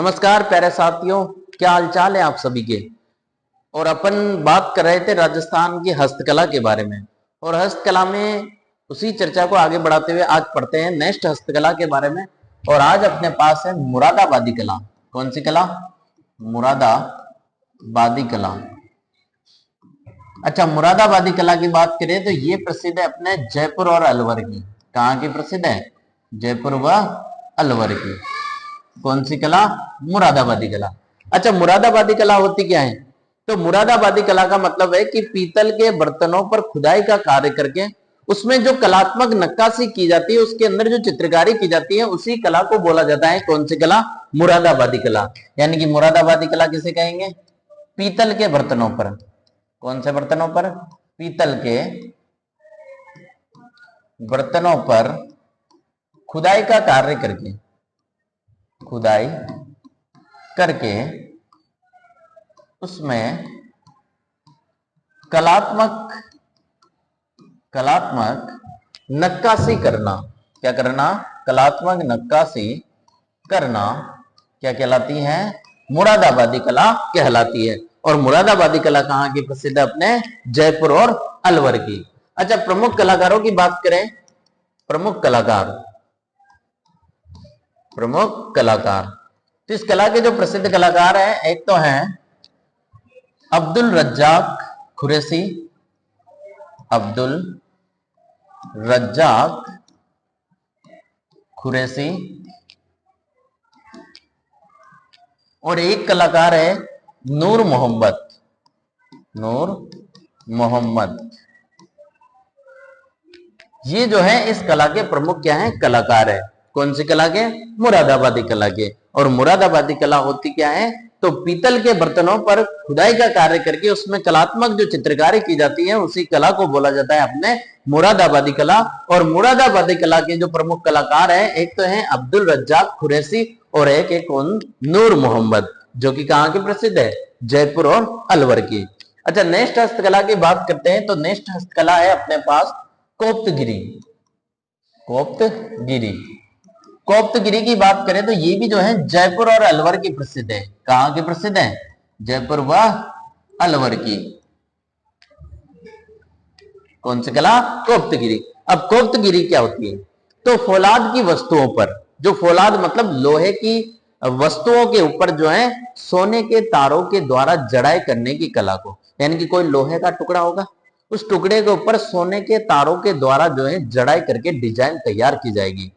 नमस्कार प्यारे साथियों, क्या हालचाल है आप सभी के। और अपन बात कर रहे थे राजस्थान की हस्तकला के बारे में, और हस्तकला में उसी चर्चा को आगे बढ़ाते हुए आज पढ़ते हैं नेक्स्ट हस्तकला के बारे में। और आज अपने पास है मुरादाबादी कला। कौन सी कला? मुरादाबादी कला। अच्छा, मुरादाबादी कला की बात करें तो ये प्रसिद्ध है अपने जयपुर और अलवर की। कहाँ की प्रसिद्ध है? जयपुर व अलवर की। कौन सी कला? मुरादाबादी कला। अच्छा, मुरादाबादी कला होती क्या है? तो मुरादाबादी कला का मतलब है कि पीतल के बर्तनों पर खुदाई का कार्य करके उसमें जो कलात्मक नक्काशी की जाती है, उसके अंदर जो चित्रकारी की जाती है, उसी कला को बोला जाता है कौन सी कला? मुरादाबादी कला। यानी कि मुरादाबादी कला किसे कहेंगे? पीतल के बर्तनों पर। कौन से बर्तनों पर? पीतल के बर्तनों पर खुदाई का कार्य करके, खुदाई करके उसमें कलात्मक नक्काशी करना। क्या करना? कलात्मक नक्काशी करना क्या कहलाती है? मुरादाबादी कला कहलाती है। और मुरादाबादी कला कहाँ की प्रसिद्ध है? अपने जयपुर और अलवर की। अच्छा, प्रमुख कलाकारों की बात करें। प्रमुख कलाकार तो इस कला के जो प्रसिद्ध कलाकार हैं, एक तो हैं अब्दुल रज्जाक खुरैशी। अब्दुल रज्जाक खुरैशी। और एक कलाकार है नूर मोहम्मद। ये जो है इस कला के प्रमुख क्या है? कलाकार है। कौन सी कला के? मुरादाबादी कला के। और मुरादाबादी कला होती क्या है? तो पीतल के बर्तनों पर खुदाई का कार्य करके उसमें कलात्मक जो चित्रकारी की जाती है, उसी कला को बोला जाता है अपने मुरादाबादी कला। और मुरादाबादी कला के जो प्रमुख कलाकार हैं, एक तो है अब्दुल रज्जाक खुरैशी और एक कौन? नूर मोहम्मद, जो कि कहाँ की प्रसिद्ध है? जयपुर और अलवर की। अच्छा, नेक्स्ट हस्तकला की बात करते हैं। तो नेक्स्ट हस्तकला है अपने पास कोप्तगिरी की बात करें तो ये भी जो है जयपुर और अलवर की प्रसिद्ध है। कहाँ की प्रसिद्ध है? जयपुर व अलवर की। कौन सी कला? कोप्तगिरी। अब कोप्तगिरी क्या होती है? तो फौलाद की वस्तुओं पर, जो फौलाद मतलब लोहे की वस्तुओं के ऊपर जो है सोने के तारों के द्वारा जड़ाई करने की कला को, यानी कि कोई लोहे का टुकड़ा होगा, उस टुकड़े के ऊपर सोने के तारों के द्वारा जो है जड़ाई करके डिजाइन तैयार की जाएगी,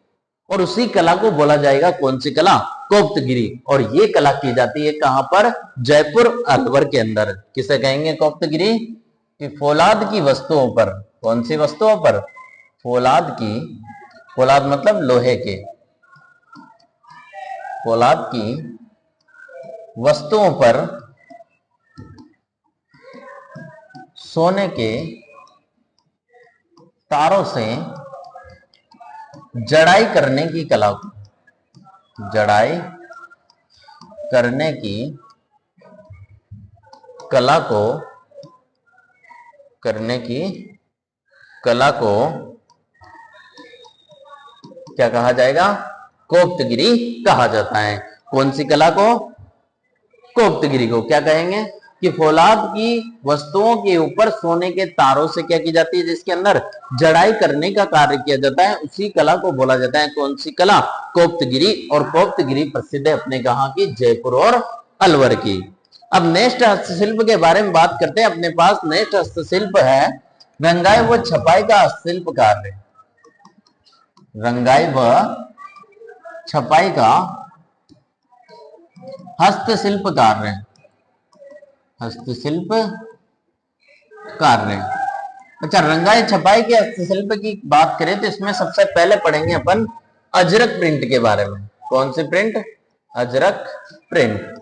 और उसी कला को बोला जाएगा कौन सी कला? कोप्तगिरी। और ये कला की जाती है कहां पर? जयपुर अलवर के अंदर। किसे कहेंगे कोप्तगिरी? कि फौलाद की वस्तुओं पर। कौन सी वस्तुओं पर? फौलाद मतलब लोहे के, फौलाद की वस्तुओं पर सोने के तारों से जड़ाई करने की कला को, जड़ाई करने की कला को, क्या कहा जाएगा? कोप्तगिरी कहा जाता है। कौन सी कला को? कोप्तगिरी को। क्या कहेंगे? कि फौलाद की वस्तुओं के ऊपर सोने के तारों से क्या की जाती है? जिसके अंदर जड़ाई करने का कार्य किया जाता है, उसी कला को बोला जाता है कौन सी कला? कोप्तगिरी। और कोप्तगिरी प्रसिद्ध है अपने कहाँ की? जयपुर और अलवर की। अब नेक्स्ट हस्तशिल्प के बारे में बात करते हैं। अपने पास नेक्स्ट हस्तशिल्प है रंगाई व छपाई का हस्तशिल्प कार्य। रंगाई व छपाई का हस्तशिल्प कार्य। अच्छा, रंगाई छपाई के हस्तशिल्प की बात करें तो इसमें सबसे पहले पढ़ेंगे अपन अजरक प्रिंट के बारे में। कौन सी प्रिंट? अजरक प्रिंट।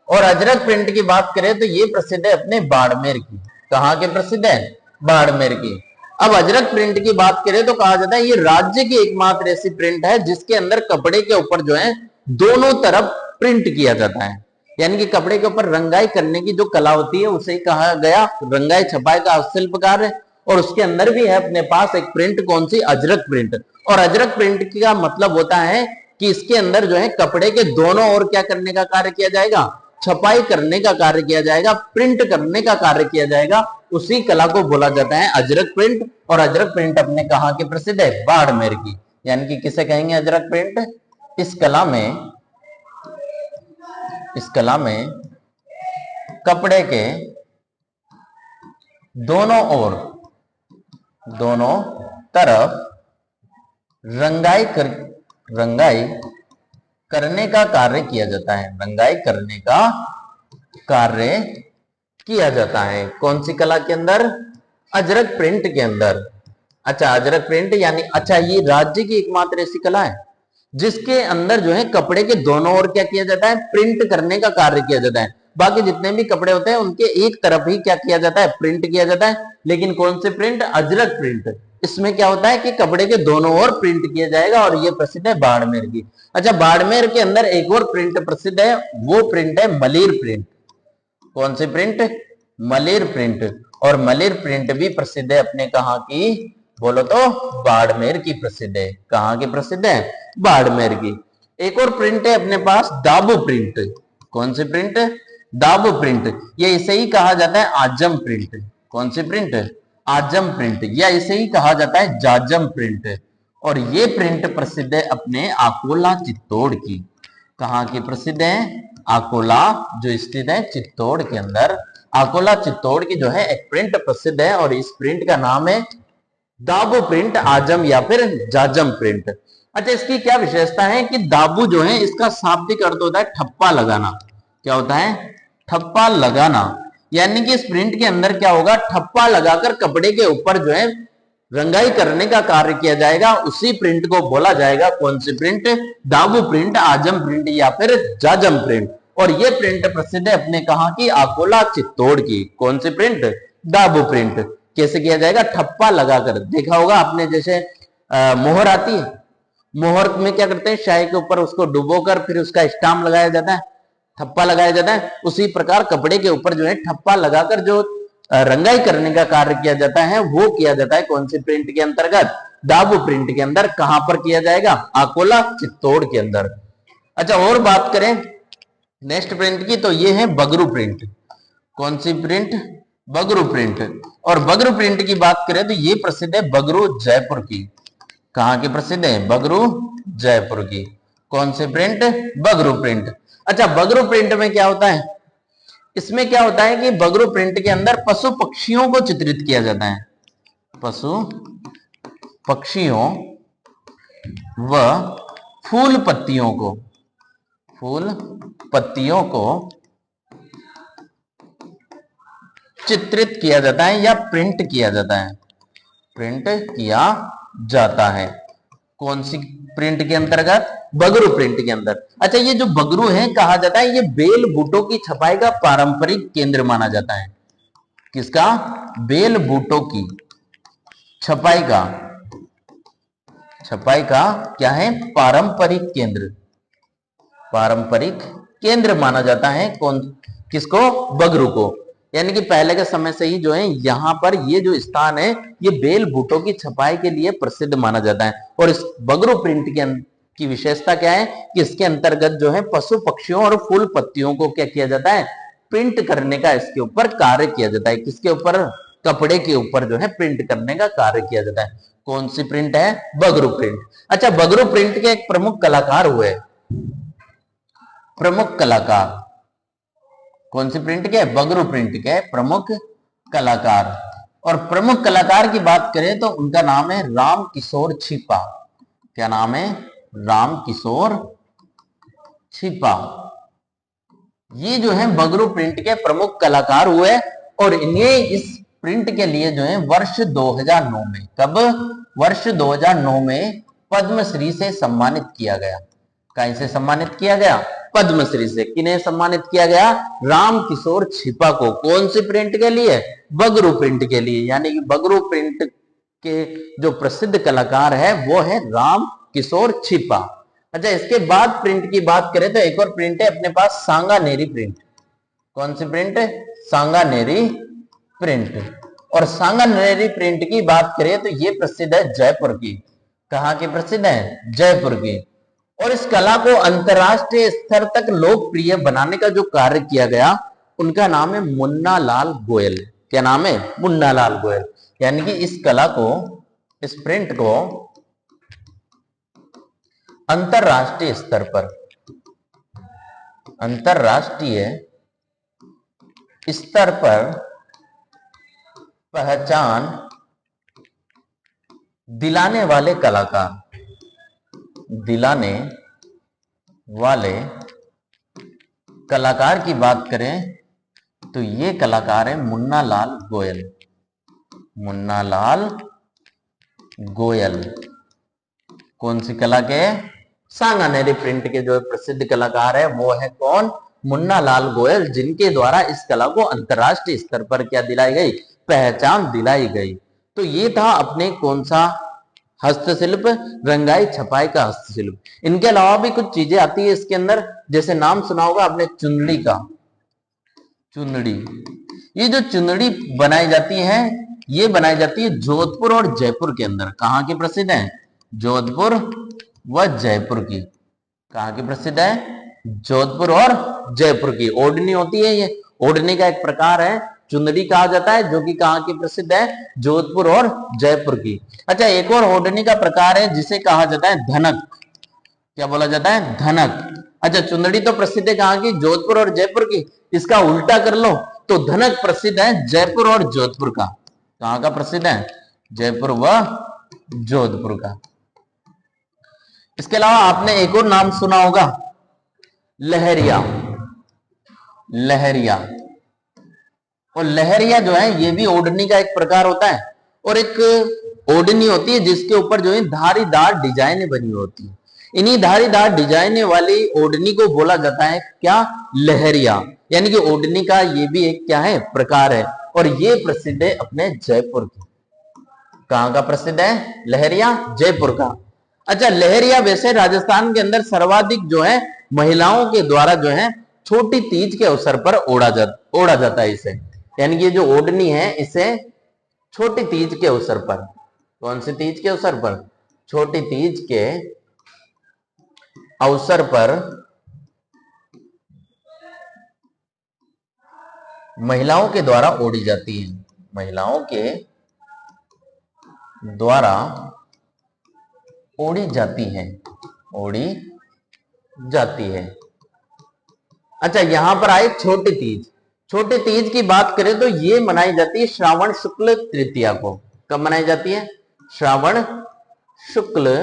और अजरक प्रिंट की बात करें तो ये प्रसिद्ध है अपने बाड़मेर की। कहाँ के प्रसिद्ध है? बाड़मेर की। अब अजरक प्रिंट की बात करें तो कहा जाता है ये राज्य की एकमात्र ऐसी प्रिंट है जिसके अंदर कपड़े के ऊपर जो है दोनों तरफ प्रिंट किया जाता है, यानी कि कपड़े के ऊपर रंगाई करने की जो कला होती है उसे कहा गया रंगाई छपाई का हस्तशिल्प कार्य। और उसके अंदर भी है अपने पास एक प्रिंट। कौन सी? अजरक प्रिंट। और अजरक प्रिंट का मतलब होता है कि इसके अंदर जो है कपड़े के दोनों ओर क्या करने का कार्य किया जाएगा, छपाई करने का कार्य किया जाएगा, प्रिंट करने का कार्य किया जाएगा। उसी कला को बोला जाता है अजरक प्रिंट। और अजरक प्रिंट अपने कहां की प्रसिद्ध है, बाड़मेर की। यानी कि किसे कहेंगे अजरक प्रिंट, इस कला में कपड़े के दोनों तरफ रंगाई करने का कार्य किया जाता है, रंगाई करने का कार्य किया जाता है। कौन सी कला के अंदर, अजरक प्रिंट के अंदर। अच्छा, अजरक प्रिंट यानी अच्छा ये राज्य की एकमात्र ऐसी कला है जिसके अंदर जो है कपड़े के दोनों ओर क्या किया जाता है, प्रिंट करने का कार्य किया जाता है। बाकी जितने भी कपड़े होते हैं उनके एक तरफ ही क्या किया जाता है, प्रिंट किया जाता है। लेकिन कौन से प्रिंट, अजरक प्रिंट, इसमें क्या होता है कि कपड़े के दोनों ओर प्रिंट किया जाएगा। और ये प्रसिद्ध है बाड़मेर की। अच्छा, बाड़मेर के अंदर एक और प्रिंट प्रसिद्ध है, वो प्रिंट है मलिर प्रिंट। कौन सी प्रिंट, मलिर प्रिंट। और मलिर प्रिंट भी प्रसिद्ध है अपने कहां की, बोलो तो बाड़मेर की प्रसिद्ध है। कहां की प्रसिद्ध है, बाड़मेर की। एक और प्रिंट है अपने पास दाबू प्रिंट। कौन सी प्रिंट, दाबू प्रिंट। ये इसे ही कहा जाता है आजम प्रिंट। कौन सी प्रिंट, आजम प्रिंट, या इसे ही कहा जाता है जाजम प्रिंट। और ये प्रिंट प्रसिद्ध है अपने अकोला चित्तौड़ की। कहां की प्रसिद्ध है, अकोला जो स्थित है चित्तौड़ के अंदर। अकोला चित्तौड़ की जो है एक प्रिंट प्रसिद्ध है और इस प्रिंट का नाम है दाबू प्रिंट, आजम या फिर जाजम प्रिंट। अच्छा, इसकी क्या विशेषता है कि दाबू जो है इसका शाब्दिक अर्थ होता है ठप्पा लगाना। क्या होता है, ठप्पा लगाना। यानी कि इस प्रिंट के अंदर क्या होगा, ठप्पा लगाकर कपड़े के ऊपर जो है रंगाई करने का कार्य किया जाएगा। उसी प्रिंट को बोला जाएगा कौन सी प्रिंट, दाबू प्रिंट, आजम प्रिंट या फिर जाजम प्रिंट। और ये प्रिंट प्रसिद्ध है अपने कहां की, अकोला चित्तौड़ की। कौन सी प्रिंट, दाबू प्रिंट। कैसे किया जाएगा, ठप्पा लगाकर। देखा होगा आपने, जैसे मोहर आती है, मोहर में क्या करते हैं, शाही के ऊपर उसको डुबोकर फिर उसका स्टाम्प लगाया जाता है, ठप्पा लगाया जाता है। उसी प्रकार कपड़े के ऊपर जो है ठप्पा लगाकर जो रंगाई करने का कार्य किया जाता है वो किया जाता है कौन सी प्रिंट के अंतर्गत, दाबू प्रिंट के अंदर। कहां पर किया जाएगा, अकोला चित्तौड़ के अंदर। अच्छा, और बात करें नेक्स्ट प्रिंट की, तो ये है बगरू प्रिंट। कौन सी प्रिंट, बगरू प्रिंट। और बगरू प्रिंट की बात करें तो ये प्रसिद्ध है बगरू जयपुर की। कहां की प्रसिद्ध है, बगरू जयपुर की। कौन से प्रिंट, बगरू प्रिंट। अच्छा, बगरू प्रिंट में क्या होता है, इसमें क्या होता है कि बगरू प्रिंट के अंदर पशु पक्षियों को चित्रित किया जाता है। पशु पक्षियों व फूल पत्तियों को चित्रित किया जाता है या प्रिंट किया जाता है, प्रिंट किया जाता है। कौन सी प्रिंट के अंतर्गत, बगरू प्रिंट के अंदर। अच्छा, ये जो बगरू है कहा जाता है ये बेल बूटों की छपाई का पारंपरिक केंद्र माना जाता है। किसका, बेल बूटों की छपाई का क्या है, पारंपरिक केंद्र माना जाता है। कौन, किसको, बगरू को। यानी कि पहले के समय से ही जो है यहाँ पर ये जो स्थान है ये बेल बूटों की छपाई के लिए प्रसिद्ध माना जाता है। और इस बगरू प्रिंट की विशेषता क्या है कि इसके अंतर्गत जो है पशु पक्षियों और फूल पत्तियों को क्या किया जाता है, प्रिंट करने का इसके ऊपर कार्य किया जाता है। किसके ऊपर, कपड़े के ऊपर जो है प्रिंट करने का कार्य किया जाता है। कौन सी प्रिंट है, बगरू प्रिंट। अच्छा, बगरू प्रिंट के एक प्रमुख कलाकार हुए, प्रमुख कलाकार। कौन सी प्रिंट के, बगरू प्रिंट के प्रमुख कलाकार। और प्रमुख कलाकार की बात करें तो उनका नाम है राम किशोर छिपा। क्या नाम है, राम किशोर छिपा। ये जो है बगरू प्रिंट के प्रमुख कलाकार हुए। और इन्हें इस प्रिंट के लिए जो है वर्ष 2009 में, कब, वर्ष 2009 में पद्मश्री से सम्मानित किया गया। कहीं से सम्मानित किया गया, पद्मश्री से। किन्हें सम्मानित किया गया, राम किशोर छिपा को। कौन सी प्रिंट के लिए, बगरू प्रिंट के लिए। यानी कि बगरू प्रिंट के जो प्रसिद्ध कलाकार है वो है राम किशोर छिपा। अच्छा, इसके बाद प्रिंट की बात करें तो एक और प्रिंट है अपने पास, सांगानेरी प्रिंट। कौन सी प्रिंट, सांगानेरी प्रिंट। और सांगानेरी प्रिंट की बात करें तो ये प्रसिद्ध है जयपुर की। कहां की प्रसिद्ध है, जयपुर की। और इस कला को अंतरराष्ट्रीय स्तर तक लोकप्रिय बनाने का जो कार्य किया गया, उनका नाम है मुन्ना लाल गोयल। क्या नाम है? मुन्ना लाल गोयल। यानी कि इस कला को, इस प्रिंट को अंतरराष्ट्रीय स्तर पर, अंतरराष्ट्रीय स्तर पर पहचान दिलाने वाले कलाकार, दिलाने वाले कलाकार की बात करें तो ये कलाकार है मुन्ना लाल गोयल। मुन्ना लाल गोयल कौन सी कला के? सांगानेरी प्रिंट के जो प्रसिद्ध कलाकार है वो है कौन? मुन्ना लाल गोयल, जिनके द्वारा इस कला को अंतरराष्ट्रीय स्तर पर क्या दिलाई गई? पहचान दिलाई गई। तो ये था अपने कौन सा हस्तशिल्प? रंगाई छपाई का हस्तशिल्प। इनके अलावा भी कुछ चीजें आती है इसके अंदर, जैसे नाम सुना होगा आपने चुनड़ी का। चुनड़ी, ये जो चुनड़ी बनाई जाती है, ये बनाई जाती है जोधपुर और जयपुर के अंदर। कहाँ की प्रसिद्ध है? जोधपुर व जयपुर की। कहाँ की प्रसिद्ध है? जोधपुर और जयपुर की। ओढ़नी होती है, ये ओढ़नी का एक प्रकार है, चुंदड़ी कहा जाता है, जो कि कहाँ की प्रसिद्ध है? जोधपुर और जयपुर की। अच्छा, एक और ओढ़नी का प्रकार है जिसे कहा जाता है धनक। क्या बोला जाता है? धनक। अच्छा, चुंदड़ी तो प्रसिद्ध है कहाँ की? जोधपुर और जयपुर की। इसका उल्टा कर लो तो धनक प्रसिद्ध है जयपुर और जोधपुर का। कहाँ का प्रसिद्ध है? जयपुर व जोधपुर का। इसके अलावा आपने एक और नाम सुना होगा, लहरिया। लहरिया, और लहरिया जो है ये भी ओढ़नी का एक प्रकार होता है, और एक ओढ़नी होती है जिसके ऊपर जो है धारीदार डिजाइनें बनी होती है। इन्हीं धारीदार डिजाइनें वाली ओढ़नी को बोला जाता है क्या? लहरिया। यानी कि ओढ़नी का ये भी एक क्या है? प्रकार है, और ये प्रसिद्ध है अपने जयपुर की। कहाँ का प्रसिद्ध है? लहरिया, जयपुर का। अच्छा, लहरिया वैसे राजस्थान के अंदर सर्वाधिक जो है महिलाओं के द्वारा जो है छोटी तीज के अवसर पर ओढ़ा जाता है इसे। यानी कि जो ओढ़नी है इसे छोटी तीज के अवसर पर, कौन सी तीज के अवसर पर? छोटी तीज के अवसर पर महिलाओं के द्वारा ओढ़ी जाती है। महिलाओं के द्वारा ओढ़ी जाती है, ओढ़ी जाती है। अच्छा, यहां पर आए छोटी तीज। छोटी तीज की बात करें तो ये मनाई जाती है श्रावण शुक्ल तृतीया को। कब मनाई जाती है? श्रावण शुक्ल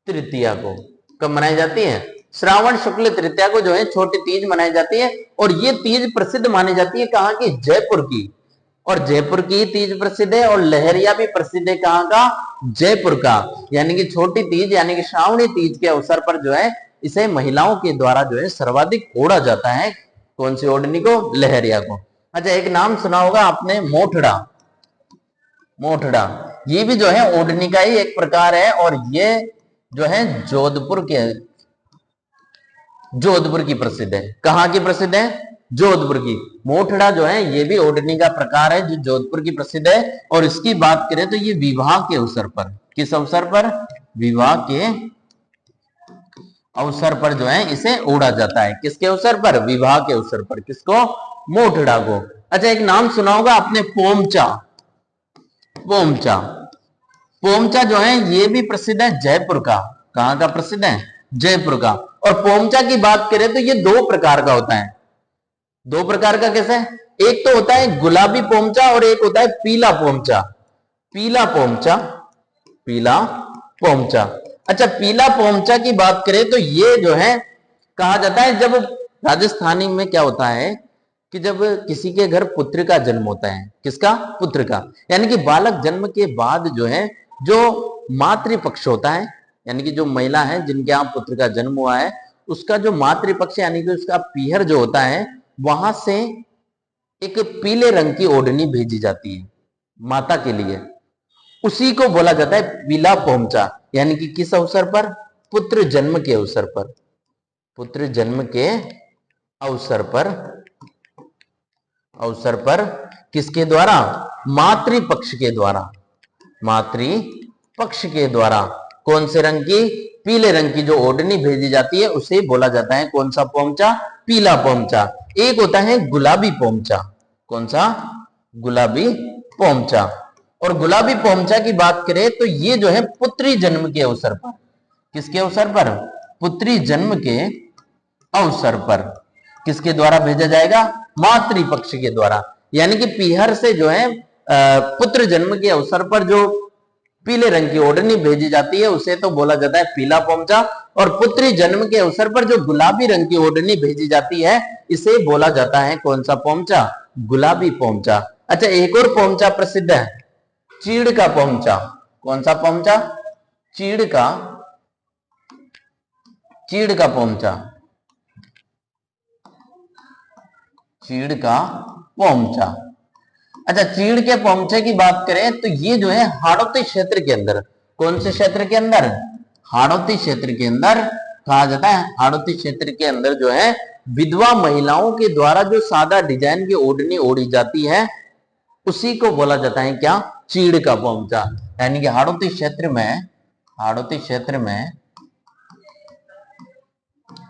तृतीया को। कब मनाई जाती है? श्रावण शुक्ल तृतीया को जो है छोटी तीज मनाई जाती है, और ये तीज प्रसिद्ध मानी जाती है कहाँ की? जयपुर की। और जयपुर की तीज प्रसिद्ध है, और लहरिया भी प्रसिद्ध है कहाँ का? जयपुर का। यानी कि छोटी तीज यानी कि श्रावणी तीज के अवसर पर जो है इसे महिलाओं के द्वारा जो है सर्वाधिक ओढ़ा जाता है। कौन सी ओढ़नी को? लहरिया को। अच्छा, एक नाम सुना होगा आपने, मोठड़ा। मोठड़ा, ये भी जो है ओढ़नी का ही एक प्रकार है, और ये जो है जोधपुर की प्रसिद्ध है। कहाँ की प्रसिद्ध है? जोधपुर की। मोठड़ा जो है ये भी ओढ़नी का प्रकार है जो जोधपुर की प्रसिद्ध है, और इसकी बात करें तो ये विवाह के अवसर पर, किस अवसर पर? विवाह के अवसर पर जो है इसे ओढ़ा जाता है। किसके अवसर पर? विवाह के अवसर पर। किसको? मोठड़ा को। अच्छा, एक नाम सुना होगा आपने, पोमचा। पोमचा, पोमचा जो है ये भी प्रसिद्ध है जयपुर का। कहाँ का प्रसिद्ध है? जयपुर का। और पोमचा की बात करें तो ये दो प्रकार का होता है। दो प्रकार का कैसे? एक तो होता है गुलाबी पोमचा, और एक होता है पीला पोमचा। पीला पोमचा, पीला पोमचा। अच्छा, पीला पोमचा की बात करें तो ये जो है कहा जाता है, जब राजस्थानी में क्या होता है कि जब किसी के घर पुत्र का जन्म होता है, किसका? पुत्र का। यानी कि बालक जन्म के बाद जो है जो मातृपक्ष होता है, यानी कि जो महिला है जिनके यहाँ पुत्र का जन्म हुआ है, उसका जो मातृपक्ष यानी कि उसका पीहर जो होता है, वहां से एक पीले रंग की ओढ़नी भेजी जाती है माता के लिए। उसी को बोला जाता है पीला पोमचा। यानी कि किस अवसर पर? पुत्र जन्म के अवसर पर। पुत्र जन्म के अवसर पर, अवसर पर किसके द्वारा? मातृपक्ष के द्वारा। मातृपक्ष के द्वारा कौन से रंग की? पीले रंग की जो ओढ़नी भेजी जाती है उसे बोला जाता है कौन सा पोमचा? पीला पोमचा। एक होता है गुलाबी पोमचा। कौन सा? गुलाबी पोमचा। और गुलाबी पोमचा की बात करें तो ये जो है पुत्री जन्म के अवसर पर, किसके अवसर पर? पुत्री जन्म के अवसर पर किसके द्वारा भेजा जाएगा? मातृपक्ष के द्वारा। यानी कि पीहर से जो है पुत्र जन्म के अवसर पर जो पीले रंग की ओढ़नी भेजी जाती है उसे तो बोला जाता है पीला पोमचा, और पुत्री जन्म के अवसर पर जो गुलाबी रंग की ओढ़नी भेजी जाती है इसे बोला जाता है कौन सा पोमचा? गुलाबी पोमचा। अच्छा, एक और पोमचा प्रसिद्ध है, चीड़ का पोमचा। कौन सा पोमचा? चीड़ का पोमचा। चीड़ का पोमचा। अच्छा, चीड़ के पोमचे की बात करें तो ये जो है हाड़ौती क्षेत्र के अंदर, कौन से क्षेत्र के अंदर? हाड़ौती क्षेत्र के अंदर कहा जाता है। हाड़ौती क्षेत्र के अंदर जो है विधवा महिलाओं के द्वारा जो सादा डिजाइन की ओढ़नी ओढ़ी जाती है उसी को बोला जाता है क्या? चीड़ का पोमचा। यानी कि हाड़ौती क्षेत्र में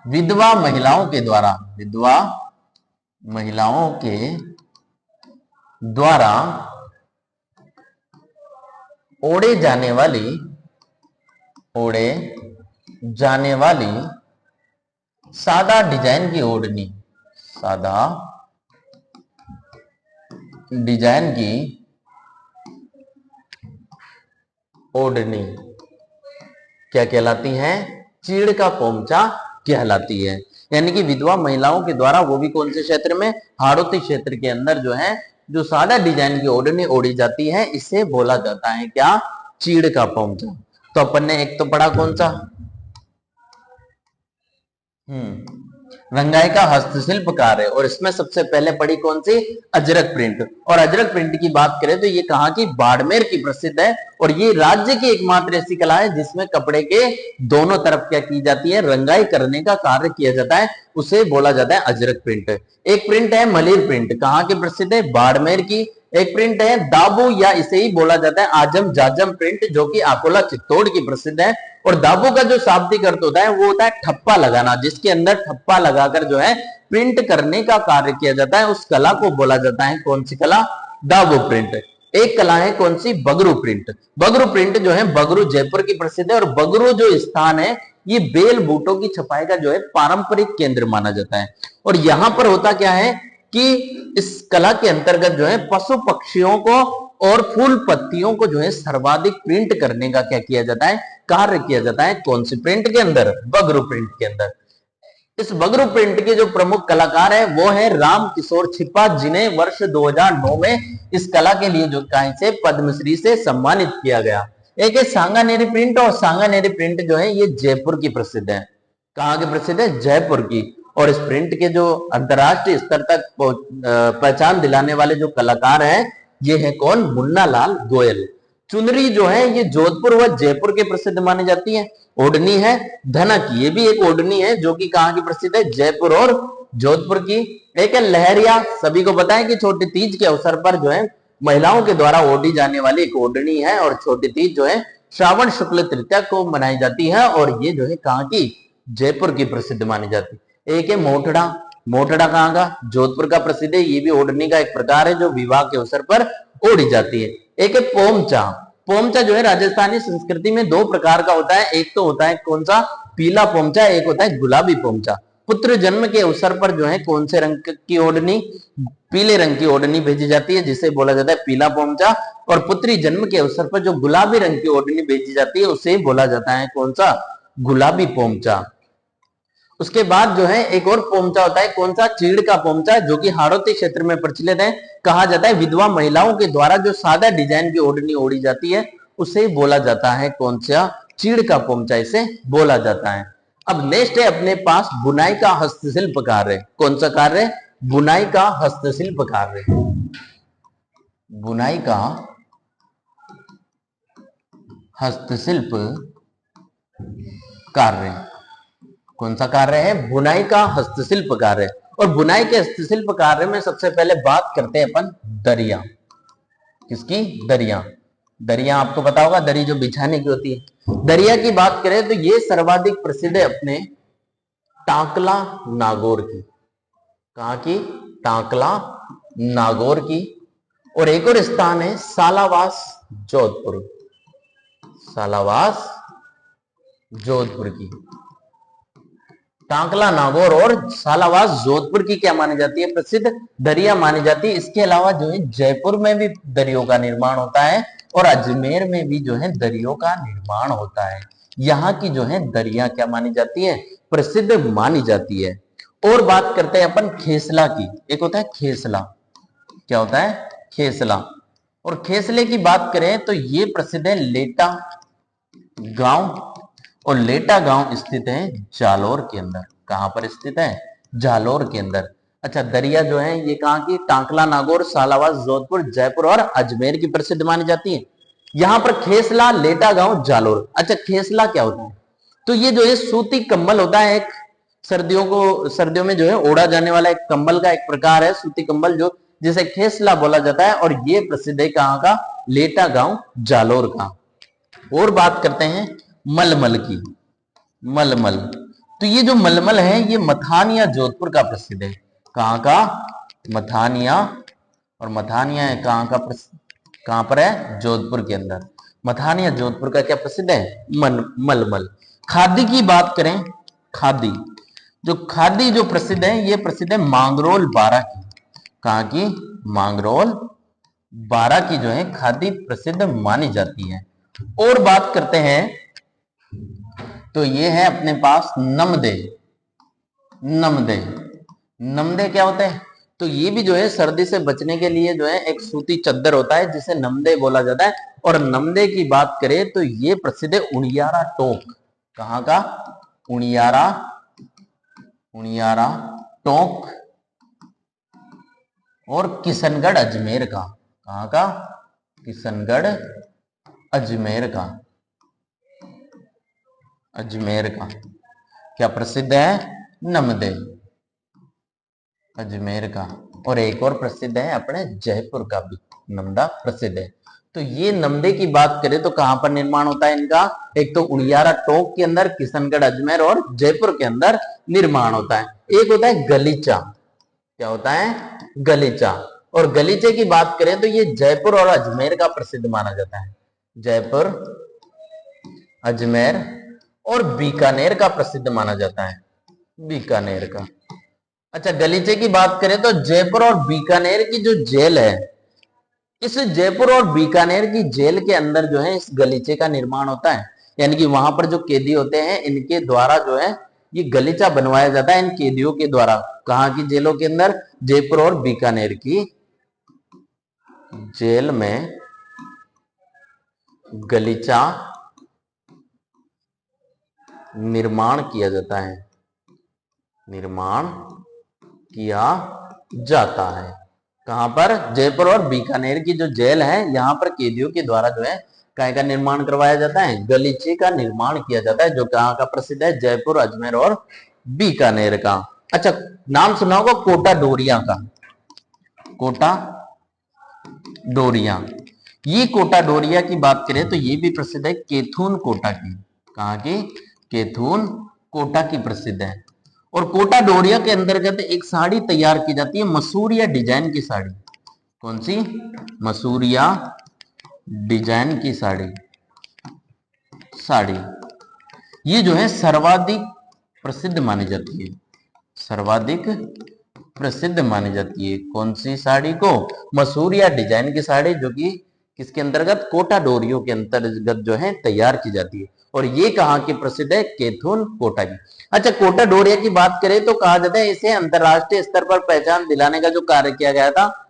विधवा महिलाओं के द्वारा ओढ़े जाने वाली सादा डिजाइन की ओढ़नी क्या कहलाती है? चीड़ का पोमचा कहलाती है। यानी कि विधवा महिलाओं के द्वारा, वो भी कौन से क्षेत्र में? हाड़ौती क्षेत्र के अंदर जो है जो सादा डिजाइन की ओढ़नी ओढ़ी जाती है इसे बोला जाता है क्या? चीड़ का पोमचा। तो अपन ने एक तो पढ़ा कौन सा? रंगाई का हस्तशिल्प कार्य, और इसमें सबसे पहले पढ़ी कौन सी? अजरक प्रिंट। और अजरक प्रिंट की बात करें तो ये कहाँ की? बाड़मेर की प्रसिद्ध है, और ये राज्य की एकमात्र ऐसी कला है जिसमें कपड़े के दोनों तरफ क्या की जाती है? रंगाई करने का कार्य किया जाता है, उसे बोला जाता है अजरक प्रिंट। एक प्रिंट है मलिर प्रिंट, कहाँ की प्रसिद्ध है? बाड़मेर की। एक प्रिंट है दाबू, या इसे ही बोला जाता है आजम जाजम प्रिंट, जो कि अकोला चित्तौड़ की प्रसिद्ध है। और दाबू का जो शाब्दिक अर्थ होता है वो होता है ठप्पा लगाना, जिसके अंदर ठप्पा लगाकर जो है प्रिंट करने का कार्य किया जाता है, उस कला को बोला जाता है कौन सी कला? दाबू प्रिंट। एक कला है कौन सी? बगरू प्रिंट। बगरू प्रिंट जो है बगरू जयपुर की प्रसिद्ध है, और बगरू जो स्थान है ये बेल बूटों की छपाई का जो है पारंपरिक केंद्र माना जाता है। और यहां पर होता क्या है कि इस कला के अंतर्गत जो है पशु पक्षियों को और फूल पत्तियों को जो है सर्वाधिक प्रिंट करने का क्या किया जाता है? कार्य किया जाता है। कौन सी प्रिंट के अंदर? बगरू प्रिंट के अंदर। इस बगरू प्रिंट के जो प्रमुख कलाकार है वो है राम किशोर छिप्पा, जिन्हें वर्ष 2009 में इस कला के लिए जो से पद्मश्री से सम्मानित किया गया। एक है सांगानेरी प्रिंट, और सांगानेरी प्रिंट जो है ये जयपुर की प्रसिद्ध है। कहाँ की प्रसिद्ध है? जयपुर की। और इस प्रिंट के जो अंतरराष्ट्रीय स्तर तक पहचान दिलाने वाले जो कलाकार हैं ये है कौन? मुन्ना लाल गोयल। चुनरी जो है ये जोधपुर व जयपुर के प्रसिद्ध मानी जाती है। ओढ़नी है धनक, ये भी एक ओढ़नी है जो कि कहाँ की प्रसिद्ध है? जयपुर और जोधपुर की। एक है लहरिया, सभी को पता है कि छोटी तीज के अवसर पर जो है महिलाओं के द्वारा ओढ़ी जाने वाली एक ओढ़नी है, और छोटी तीज जो है श्रावण शुक्ल तृतीया को मनाई जाती है, और ये जो है कहाँ की? जयपुर की प्रसिद्ध मानी जाती है। एक है मोटड़ा। मोटड़ा कहाँ का? जोधपुर का प्रसिद्ध है। ये भी ओढ़नी का एक प्रकार है जो विवाह के अवसर पर ओढ़ी जाती है। एक है पोमचा। पोमचा जो है राजस्थानी संस्कृति में दो प्रकार का होता है। एक तो होता है कौन सा? पीला पोमचा, एक होता है गुलाबी पोमचा। पुत्र जन्म के अवसर पर जो है कौन से रंग की ओढ़नी? पीले रंग की ओढ़नी भेजी जाती है, जिसे बोला जाता है पीला पोमचा। और पुत्री जन्म के अवसर पर जो गुलाबी रंग की ओढ़नी भेजी जाती है उसे बोला जाता है कौन सा? गुलाबी पोमचा। उसके बाद जो है एक और पोमचा होता है, कौन सा? चीड़ का पोमचा, जो कि हाड़ौती क्षेत्र में प्रचलित है। कहा जाता है विधवा महिलाओं के द्वारा जो सादा डिजाइन की ओढ़नी ओढ़ी जाती है उसे बोला जाता है कौन सा? चीड़ का पोमचा इसे बोला जाता है। अब नेक्स्ट है अपने पास बुनाई का हस्तशिल्प कार्य। कौन सा कार्य? बुनाई का हस्तशिल्प कार्य। बुनाई का हस्तशिल्प कार्य कौन सा कार्य है? बुनाई का हस्तशिल्प कार्य। और बुनाई के हस्तशिल्प कार्य में सबसे पहले बात करते हैं अपन दरिया। किसकी? दरिया। दरिया आपको पता होगा, दरी जो बिछाने की होती है। दरिया की बात करें तो ये सर्वाधिक प्रसिद्ध है अपने टाकला नागौर की। कहां की? टाकला नागौर की। और एक और स्थान है सालावास जोधपुर, सालावास जोधपुर की। टाकला नागौर और सालावास जोधपुर की क्या मानी जाती है? प्रसिद्ध दरिया मानी जाती है। इसके अलावा जो है जयपुर में भी दरियों का निर्माण होता है और अजमेर में भी जो है दरियों का निर्माण होता है। यहाँ की जो है दरिया क्या मानी जाती है? प्रसिद्ध मानी जाती है। और बात करते हैं अपन खेसला की। एक होता है खेसला, क्या होता है? खेसला। और खेसले की बात करें तो ये प्रसिद्ध है लेटा गांव, और लेटा गांव स्थित है जालोर के अंदर। कहां पर स्थित है? जालोर के अंदर। अच्छा, दरिया जो है ये कहां की? टाकला नागौर, सालावास, जोधपुर, जयपुर और अजमेर की प्रसिद्ध मानी जाती है। यहां पर खेसला, लेटा गांव, जालोर। अच्छा, खेसला क्या होता है? तो ये जो है सूती कंबल होता है, एक सर्दियों में जो है ओढ़ा जाने वाला एक कंबल का एक प्रकार है, सूती कंबल, जो जिसे खेसला बोला जाता है। और ये प्रसिद्ध है कहां का? लेटा गांव, जालोर का। और बात करते हैं मलमल की। मलमल, तो ये जो मलमल है ये मथानिया जोधपुर का प्रसिद्ध है। कहां का? मथानिया। और मथानिया है कहां का? कहां पर है? जोधपुर के अंदर। मथानिया जोधपुर का क्या प्रसिद्ध है? मलमल। खादी की बात करें, खादी जो प्रसिद्ध है ये प्रसिद्ध है मांगरोल बारा की। कहां की? मांगरोल बारा की जो है खादी प्रसिद्ध मानी जाती है। और बात करते हैं तो ये है अपने पास नमदे। नमदे, नमदे क्या होते हैं? तो ये भी जो है सर्दी से बचने के लिए जो है एक सूती चद्दर होता है जिसे नमदे बोला जाता है। और नमदे की बात करें तो ये प्रसिद्ध है उनियारा टोक। कहां का? उनियारा, उनियारा टोक और किशनगढ़ अजमेर का। कहां का? किशनगढ़ अजमेर का। अजमेर का क्या प्रसिद्ध है? नमदे, अजमेर का। और एक और प्रसिद्ध है अपने जयपुर का भी नमदा प्रसिद्ध है। तो ये नमदे की बात करें तो कहां पर निर्माण होता है इनका? एक तो उड़ियारा टोक के अंदर, किशनगढ़ अजमेर और जयपुर के अंदर निर्माण होता है। एक होता है गलीचा। क्या होता है? गलीचा। और गलीचे की बात करें तो ये जयपुर और अजमेर का प्रसिद्ध माना जाता है। जयपुर, अजमेर और बीकानेर का प्रसिद्ध माना जाता है। बीकानेर का। अच्छा, गलीचे की बात करें तो जयपुर और बीकानेर की जो जेल है, इस जयपुर और बीकानेर की जेल के अंदर जो है इस गलीचे का निर्माण होता है। यानी कि वहां पर जो कैदी होते हैं इनके द्वारा जो है ये गलीचा बनवाया जाता है इन कैदियों के द्वारा। कहां की जेलों के अंदर? जयपुर और बीकानेर की जेल में गलीचा निर्माण किया जाता है। निर्माण किया जाता है। कहां पर? जयपुर और बीकानेर की जो जेल है यहां पर कैदियों के द्वारा जो है काय का निर्माण करवाया जाता है? गलीचे का निर्माण किया जाता है, जो कहां का प्रसिद्ध है? जयपुर, अजमेर और बीकानेर का। अच्छा, नाम सुना होगा कोटा डोरिया का। कोटा डोरिया, ये कोटा डोरिया की बात करें तो ये भी प्रसिद्ध है केथून कोटा की। कहां की? केथून कोटा की प्रसिद्ध है। और कोटा डोरिया के अंतर्गत एक साड़ी तैयार की जाती है, मसूरिया डिजाइन की साड़ी। कौन सी? मसूरिया डिजाइन की साड़ी। ये जो है सर्वाधिक प्रसिद्ध मानी जाती है। सर्वाधिक प्रसिद्ध मानी जाती है कौन सी साड़ी को? मसूरिया डिजाइन की साड़ी, जो कि किसके अंतर्गत? कोटा डोरियो के अंतर्गत जो है तैयार की जाती है। और ये कहां की प्रसिद्ध है? केथून कोटा की। अच्छा, कोटा डोरिया की बात करें तो कहा जाता है इसे अंतरराष्ट्रीय स्तर पर पहचान दिलाने का जो कार्य किया गया था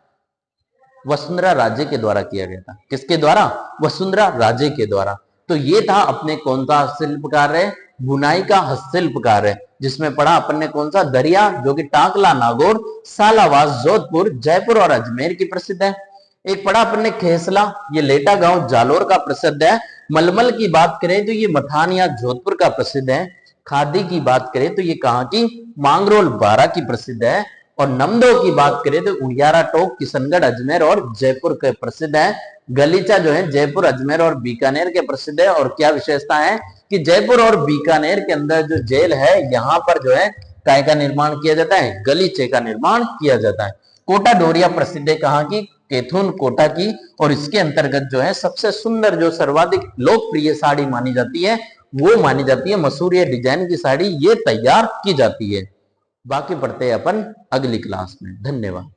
वसुंधरा राजे के द्वारा किया गया था। किसके द्वारा? वसुंधरा राजे के द्वारा। तो ये था अपने कौन सा हस्तशिल्प कार्य? बुनाई का हस्तशिल्प कार्य, जिसमें पढ़ा अपन ने कौन सा? दरिया, जो कि टाकला नागौर, सालावास, जोधपुर, जयपुर और अजमेर की प्रसिद्ध है। एक पढ़ा अपन ने खेसला, ये लेटा गांव जालोर का प्रसिद्ध है। मलमल की बात करें तो ये मथानिया जोधपुर का प्रसिद्ध है। खादी की बात करें तो ये कहां की? मांगरोल बारा की प्रसिद्ध है। और नमदो की बात करें तो उड़ियारा टोक किशनगढ़ अजमेर और जयपुर के प्रसिद्ध है। गलीचा जो है जयपुर अजमेर और बीकानेर के प्रसिद्ध है। और क्या विशेषता है कि जयपुर और बीकानेर के अंदर जो जेल है यहाँ पर जो है काय का निर्माण किया जाता है, गलीचे का निर्माण किया जाता है। कोटा डोरिया प्रसिद्ध है कहाँ की, केथुन कोटा की। और इसके अंतर्गत जो है सबसे सुंदर जो सर्वाधिक लोकप्रिय साड़ी मानी जाती है वो मानी जाती है मसूरिया डिजाइन की साड़ी, ये तैयार की जाती है। बाकी पढ़ते हैं अपन अगली क्लास में। धन्यवाद।